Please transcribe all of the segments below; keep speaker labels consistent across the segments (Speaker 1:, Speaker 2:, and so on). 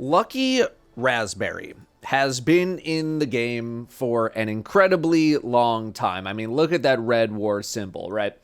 Speaker 1: Lucky Raspberry has been in the game for an incredibly long time. I mean, look at that red war symbol, right?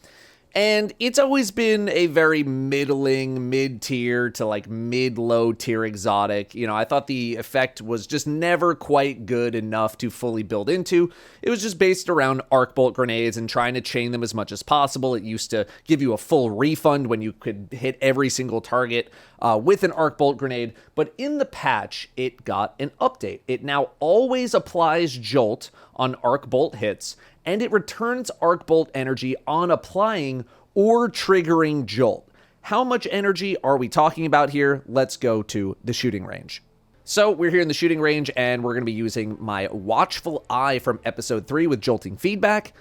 Speaker 1: And it's always been a very middling, mid-tier to like mid-low tier exotic. You know, I thought the effect was just never quite good enough to fully build into. It was just based around arc bolt grenades and trying to chain them as much as possible. It used to give you a full refund when you could hit every single target with an arc bolt grenade. But in the patch, it got an update. It now always applies Jolt on arc bolt hits, and it returns arc bolt energy on applying or triggering Jolt. How much energy are we talking about here? Let's go to the shooting range. So we're here in the shooting range, and we're going to be using my Watchful Eye from episode 3 with jolting feedback.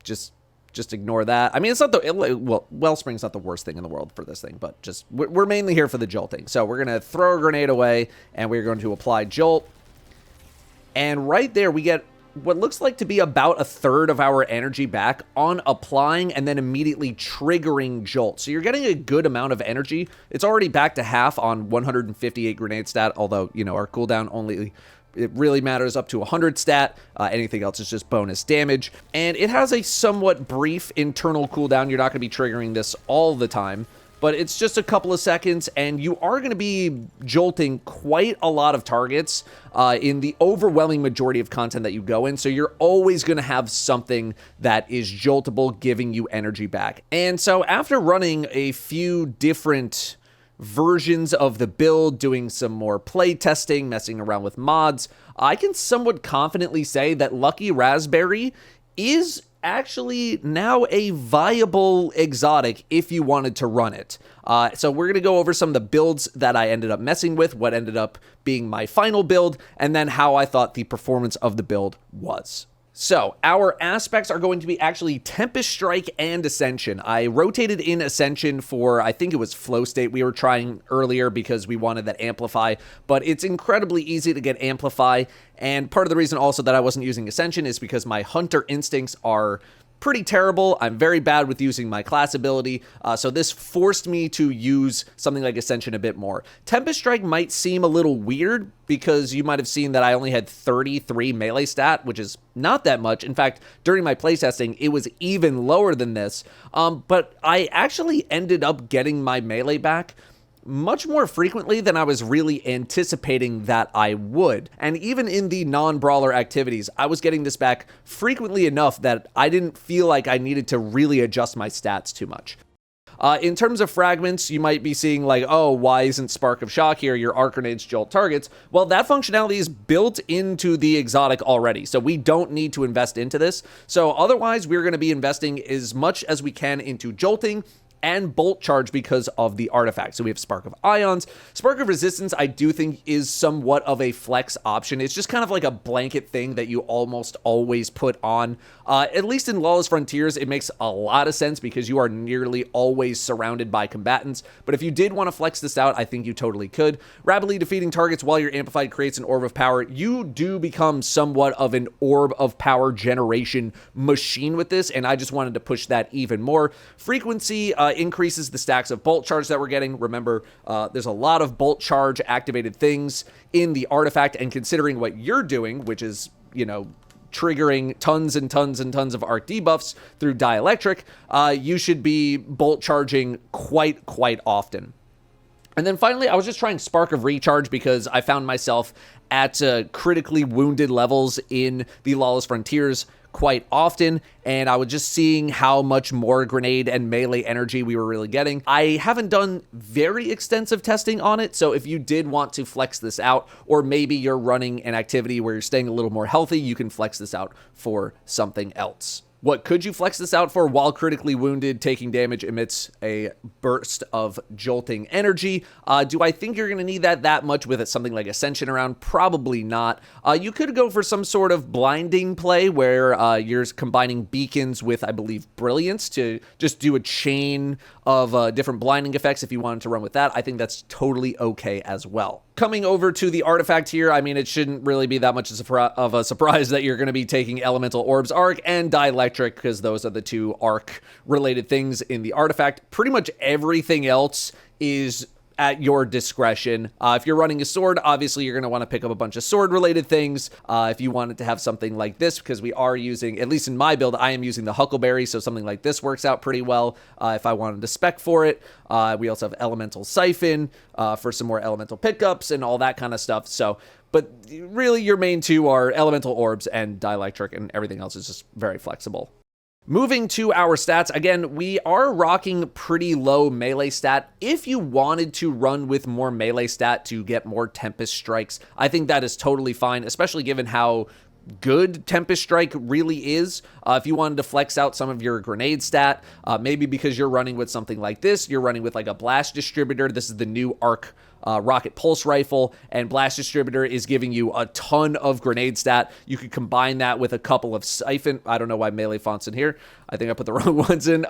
Speaker 1: Just ignore that. I mean, it's not the, Wellspring's not the worst thing in the world for this thing, but just, we're mainly here for the jolting. So we're going to throw a grenade away, and we're going to apply Jolt. And right there, we get what looks like to be about a third of our energy back on applying and then immediately triggering Jolt. So you're getting a good amount of energy. It's already back to half on 158 grenade stat, although, you know, our cooldown only, it really matters up to 100 stat. Anything else is just bonus damage. And it has a somewhat brief internal cooldown. You're not going to be triggering this all the time, but it's just a couple of seconds, and you are going to be jolting quite a lot of targets in the overwhelming majority of content that you go in, so you're always going to have something that is joltable, giving you energy back. And so after running a few different versions of the build, doing some more play testing, messing around with mods, I can somewhat confidently say that Lucky Raspberry is actually now a viable exotic if you wanted to run it. So we're going to go over some of the builds that I ended up messing with, what ended up being my final build, and then how I thought the performance of the build was. So our aspects are going to be actually Tempest Strike and Ascension. I rotated in Ascension for, I think it was Flow State we were trying earlier because we wanted that Amplify, but it's incredibly easy to get Amplify, and part of the reason also that I wasn't using Ascension is because my Hunter instincts are pretty terrible. I'm very bad with using my class ability, so this forced me to use something like Ascension a bit more. Tempest Strike might seem a little weird because you might have seen that I only had 33 melee stat, which is not that much. In fact, during my playtesting, it was even lower than this, but I actually ended up getting my melee back much more frequently than I was really anticipating that I would. And even in the non-brawler activities, I was getting this back frequently enough that I didn't feel like I needed to really adjust my stats too much. In terms of fragments, you might be seeing like, oh, why isn't Spark of Shock here? Your arc grenades jolt targets. Well, that functionality is built into the exotic already, so we don't need to invest into this. So otherwise, we're going to be investing as much as we can into jolting and bolt charge because of the artifact. So we have Spark of Ions. Spark of Resistance, I do think, is somewhat of a flex option. It's just kind of like a blanket thing that you almost always put on. At least in Lawless Frontiers, it makes a lot of sense because you are nearly always surrounded by combatants. But if you did want to flex this out, I think you totally could. Rapidly defeating targets while you're amplified creates an orb of power. You do become somewhat of an orb of power generation machine with this, and I just wanted to push that even more. Frequency increases the stacks of bolt charge that we're getting. Remember, there's a lot of bolt charge activated things in the artifact, and considering what you're doing, which is, you know, triggering tons and tons and tons of arc debuffs through dielectric, you should be bolt charging quite often. And then finally, I was just trying Spark of Recharge because I found myself at critically wounded levels in the Lawless Frontiers quite often, and I was just seeing how much more grenade and melee energy we were really getting. I haven't done very extensive testing on it, so if you did want to flex this out, or maybe you're running an activity where you're staying a little more healthy, you can flex this out for something else. What could you flex this out for? While critically wounded, taking damage emits a burst of jolting energy. Do I think you're going to need that much with something like Ascension around? Probably not. You could go for some sort of blinding play where you're combining beacons with, I believe, Brilliance to just do a chain of different blinding effects if you wanted to run with that. I think that's totally okay as well. Coming over to the artifact here, I mean, it shouldn't really be that much of a surprise that you're going to be taking Elemental Orbs Arc and Dielectric, because those are the two arc-related things in the artifact. Pretty much everything else is at your discretion. If you're running a sword, obviously you're going to want to pick up a bunch of sword-related things. If you wanted to have something like this, because we are using, at least in my build, I am using the Huckleberry, so something like this works out pretty well if I wanted to spec for it. We also have Elemental Siphon for some more elemental pickups and all that kind of stuff. So, but really your main two are Elemental Orbs and Dielectric, and everything else is just very flexible. Moving to our stats, again, we are rocking pretty low melee stat. If you wanted to run with more melee stat to get more Tempest Strikes, I think that is totally fine, especially given how good Tempest Strike really is. If you wanted to flex out some of your grenade stat, maybe because you're running with something like this, you're running with like a blast distributor. This is the new arc rocket pulse rifle, and blast distributor is giving you a ton of grenade stat. You could combine that with a couple of siphon. I don't know why melee font's in here. I think I put the wrong ones in.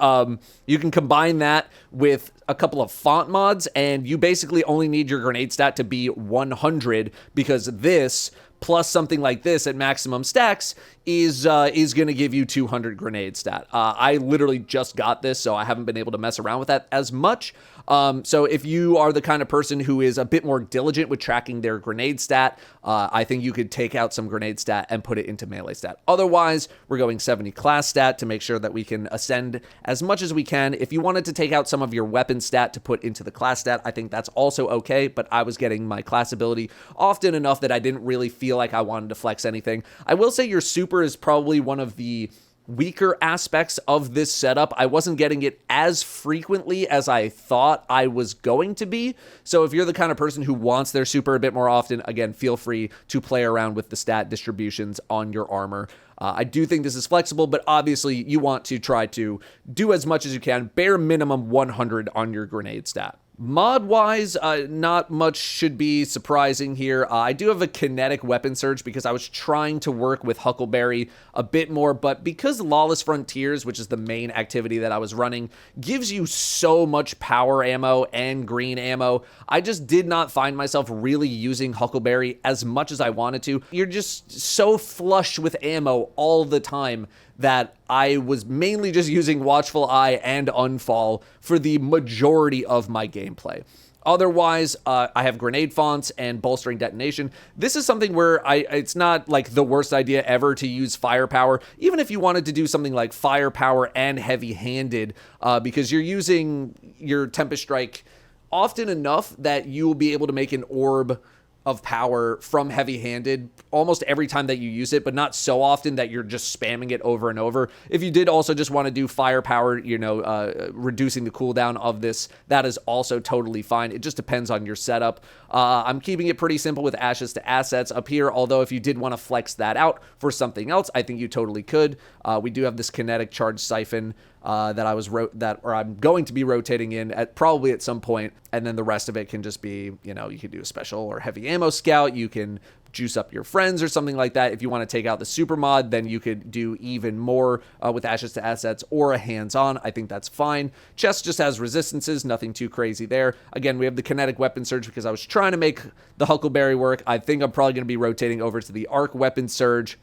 Speaker 1: You can combine that with a couple of font mods, and you basically only need your grenade stat to be 100, because this plus something like this at maximum stacks is going to give you 200 grenade stat. I literally just got this, so I haven't been able to mess around with that as much. So if you are the kind of person who is a bit more diligent with tracking their grenade stat, I think you could take out some grenade stat and put it into melee stat. Otherwise, we're going 70 class stat to make sure that we can ascend as much as we can. If you wanted to take out some of your weapon stat to put into the class stat, I think that's also okay, but I was getting my class ability often enough that I didn't really feel like I wanted to flex anything. I will say your super is probably one of the weaker aspects of this setup. I wasn't getting it as frequently as I thought I was going to be. So if you're the kind of person who wants their super a bit more often, again, feel free to play around with the stat distributions on your armor. I do think this is flexible, but obviously you want to try to do as much as you can, bare minimum 100 on your grenade stat. Mod-wise, not much should be surprising here. I do have a kinetic weapon surge because I was trying to work with Huckleberry a bit more, but because Lawless Frontiers, which is the main activity that I was running, gives you so much power ammo and green ammo, I just did not find myself really using Huckleberry as much as I wanted to. You're just so flush with ammo all the time that I was mainly just using Watchful Eye and Unfall for the majority of my gameplay. Otherwise, I have grenade fonts and bolstering detonation. This is something where it's not like the worst idea ever to use firepower, even if you wanted to do something like firepower and heavy-handed, because you're using your Tempest Strike often enough that you will be able to make an orb of power from heavy-handed almost every time that you use it, but not so often that you're just spamming it over and over. If you did also just want to do firepower, reducing the cooldown of this, that is also totally fine. It just depends on your setup. I'm keeping it pretty simple with ashes to assets up here, although if you did want to flex that out for something else, I think you totally could. We do have this kinetic charge siphon that I'm going to be rotating in probably at some point, and then the rest of it can just be, you can do a special or heavy ammo scout, you can juice up your friends or something like that. If you want to take out the super mod, then you could do even more with ashes to assets or a hands-on. I think that's fine. Chest just has resistances, nothing too crazy there. Again, we have the kinetic weapon surge because I was trying to make the Huckleberry work. I think I'm probably going to be rotating over to the arc weapon surge,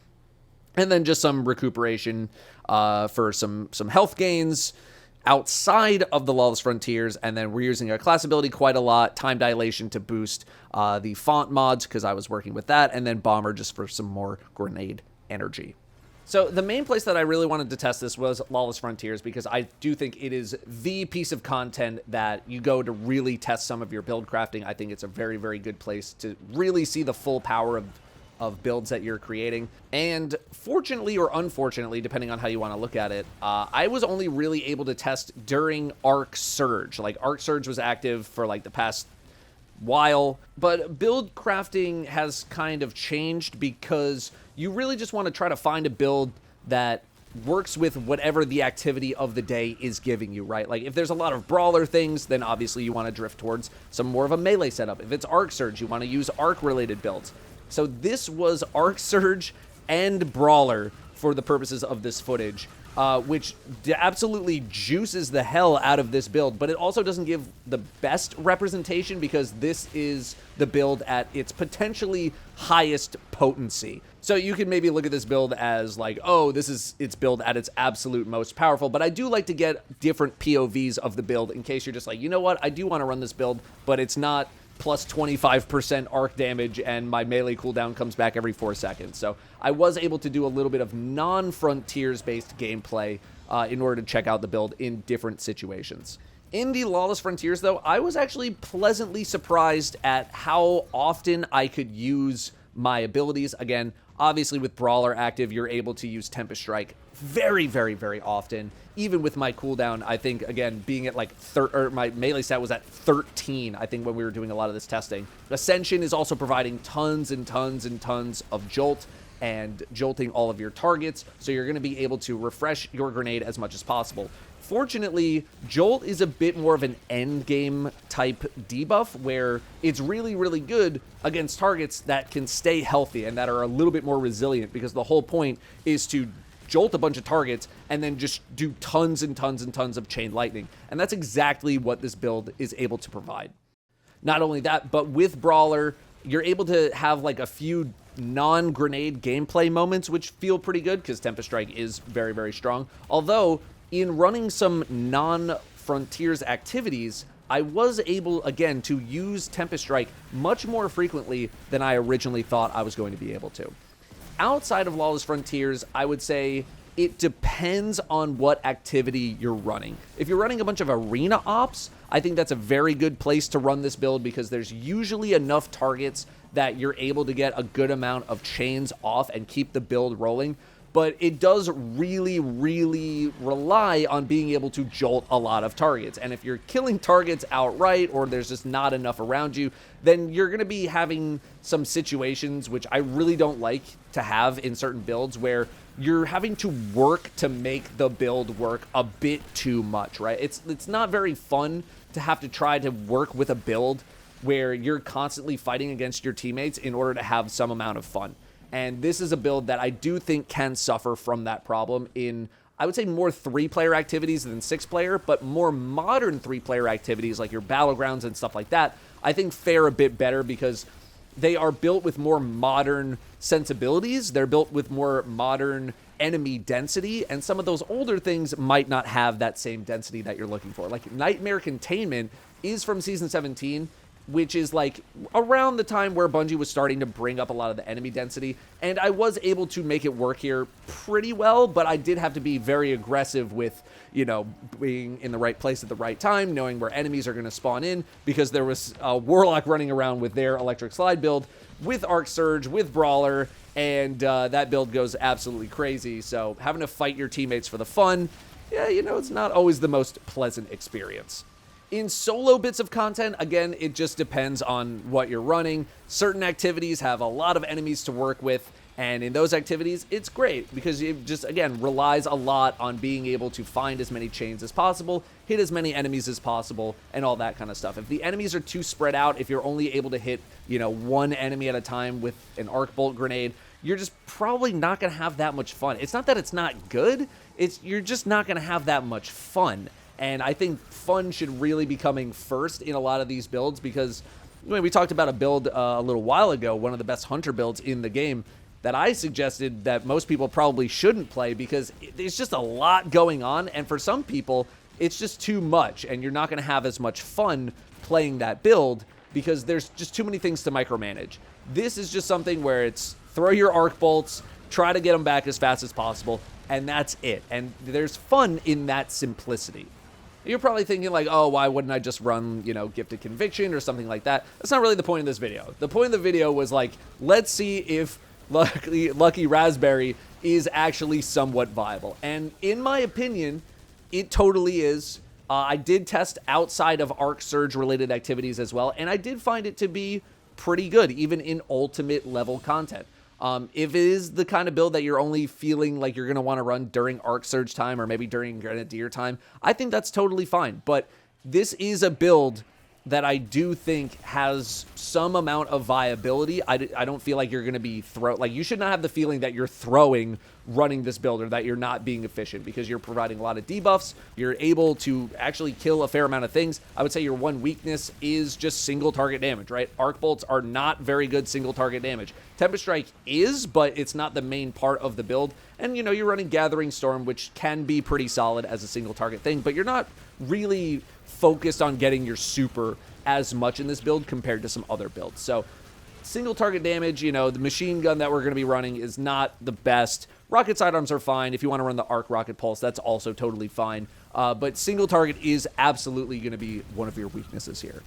Speaker 1: and then just some recuperation for some health gains outside of the Lawless Frontiers, and then we're using our class ability quite a lot, time dilation to boost the font mods because I was working with that, and then bomber just for some more grenade energy. So the main place that I really wanted to test this was Lawless Frontiers because I do think it is the piece of content that you go to really test some of your build crafting. I think it's a very, very good place to really see the full power of builds that you're creating. And fortunately or unfortunately, depending on how you want to look at it, I was only really able to test during Arc Surge. Like, Arc Surge was active for like the past while, but build crafting has kind of changed because you really just want to try to find a build that works with whatever the activity of the day is giving you, right? Like, if there's a lot of brawler things, then obviously you want to drift towards some more of a melee setup. If it's Arc Surge, you want to use arc-related builds. So this was Arc Surge and Brawler for the purposes of this footage. which absolutely juices the hell out of this build, but it also doesn't give the best representation because this is the build at its potentially highest potency. So you can maybe look at this build as like, oh, this is its build at its absolute most powerful, but I do like to get different POVs of the build in case you're just like, you know what, I do want to run this build, but it's not plus 25% arc damage and my melee cooldown comes back every 4 seconds. So I was able to do a little bit of non-Frontiers based gameplay in order to check out the build in different situations. In the Lawless Frontiers, though, I was actually pleasantly surprised at how often I could use my abilities. Again, obviously with Brawler active, you're able to use Tempest Strike very, very, very often. Even with my cooldown, I think, again, being at like, my melee stat was at 13, I think, when we were doing a lot of this testing. Ascension is also providing tons and tons and tons of jolt and jolting all of your targets, so you're going to be able to refresh your grenade as much as possible. Fortunately, Jolt is a bit more of an endgame type debuff where it's really, really good against targets that can stay healthy and that are a little bit more resilient, because the whole point is to jolt a bunch of targets and then just do tons and tons and tons of chain lightning. And that's exactly what this build is able to provide. Not only that, but with Brawler, you're able to have like a few non-grenade gameplay moments, which feel pretty good because Tempest Strike is very, very strong. Although, in running some non-Frontiers activities, I was able, again, to use Tempest Strike much more frequently than I originally thought I was going to be able to. Outside of Lawless Frontiers, I would say it depends on what activity you're running. If you're running a bunch of arena ops, I think that's a very good place to run this build because there's usually enough targets that you're able to get a good amount of chains off and keep the build rolling. But it does really, really rely on being able to jolt a lot of targets. And if you're killing targets outright or there's just not enough around you, then you're going to be having some situations, which I really don't like to have in certain builds, where you're having to work to make the build work a bit too much, right? It's not very fun to have to try to work with a build where you're constantly fighting against your teammates in order to have some amount of fun. And this is a build that I do think can suffer from that problem in, I would say, more 3-player activities than 6-player, but more modern 3-player activities like your battlegrounds and stuff like that, I think fare a bit better because they are built with more modern sensibilities. They're built with more modern enemy density, and some of those older things might not have that same density that you're looking for. Like Nightmare Containment is from Season 17, which is like around the time where Bungie was starting to bring up a lot of the enemy density. And I was able to make it work here pretty well, but I did have to be very aggressive with, you know, being in the right place at the right time, knowing where enemies are going to spawn in, because there was a Warlock running around with their Electric Slide build, with Arc Surge, with Brawler, and that build goes absolutely crazy. So having to fight your teammates for the fun, yeah, you know, it's not always the most pleasant experience. In solo bits of content, again, it just depends on what you're running. Certain activities have a lot of enemies to work with, and in those activities, it's great because it just, again, relies a lot on being able to find as many chains as possible, hit as many enemies as possible, and all that kind of stuff. If the enemies are too spread out, if you're only able to hit, you know, one enemy at a time with an arc bolt grenade, you're just probably not going to have that much fun. It's not that it's not good, you're just not going to have that much fun. And I think fun should really be coming first in a lot of these builds because when we talked about a build a little while ago, one of the best hunter builds in the game that I suggested that most people probably shouldn't play because there's just a lot going on. And for some people, it's just too much and you're not going to have as much fun playing that build because there's just too many things to micromanage. This is just something where it's throw your arc bolts, try to get them back as fast as possible, and that's it. And there's fun in that simplicity. You're probably thinking like, oh, why wouldn't I just run, you know, Gifted Conviction or something like that? That's not really the point of this video. The point of the video was like, let's see if Lucky Raspberry is actually somewhat viable. And in my opinion, it totally is. I did test outside of Arc Surge related activities as well, and I did find it to be pretty good, even in ultimate level content. If it is the kind of build that you're only feeling like you're going to want to run during Arc Surge time or maybe during Grenadier time, I think that's totally fine. But this is a build that I do think has some amount of viability. I don't feel like you're going to be you should not have the feeling that you're throwing running this build or that you're not being efficient because you're providing a lot of debuffs. You're able to actually kill a fair amount of things. I would say your one weakness is just single target damage, right? Arc bolts are not very good single target damage. Tempest Strike is, but it's not the main part of the build. And, you know, you're running Gathering Storm, which can be pretty solid as a single target thing, but you're not really focused on getting your super as much in this build compared to some other builds. So single target damage, you know, the machine gun that we're going to be running is not the best. Rocket sidearms are fine. If you want to run the arc rocket pulse, that's also totally fine. But single target is absolutely going to be one of your weaknesses here.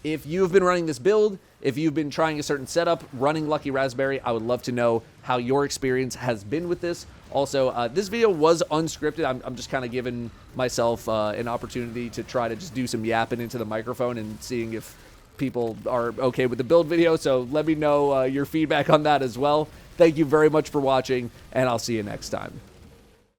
Speaker 1: If you've been running this build, if you've been trying a certain setup, running Lucky Raspberry, I would love to know how your experience has been with this. Also, this video was unscripted. I'm just kind of giving myself an opportunity to try to just do some yapping into the microphone and seeing if people are okay with the build video. So let me know your feedback on that as well. Thank you very much for watching, and I'll see you next time.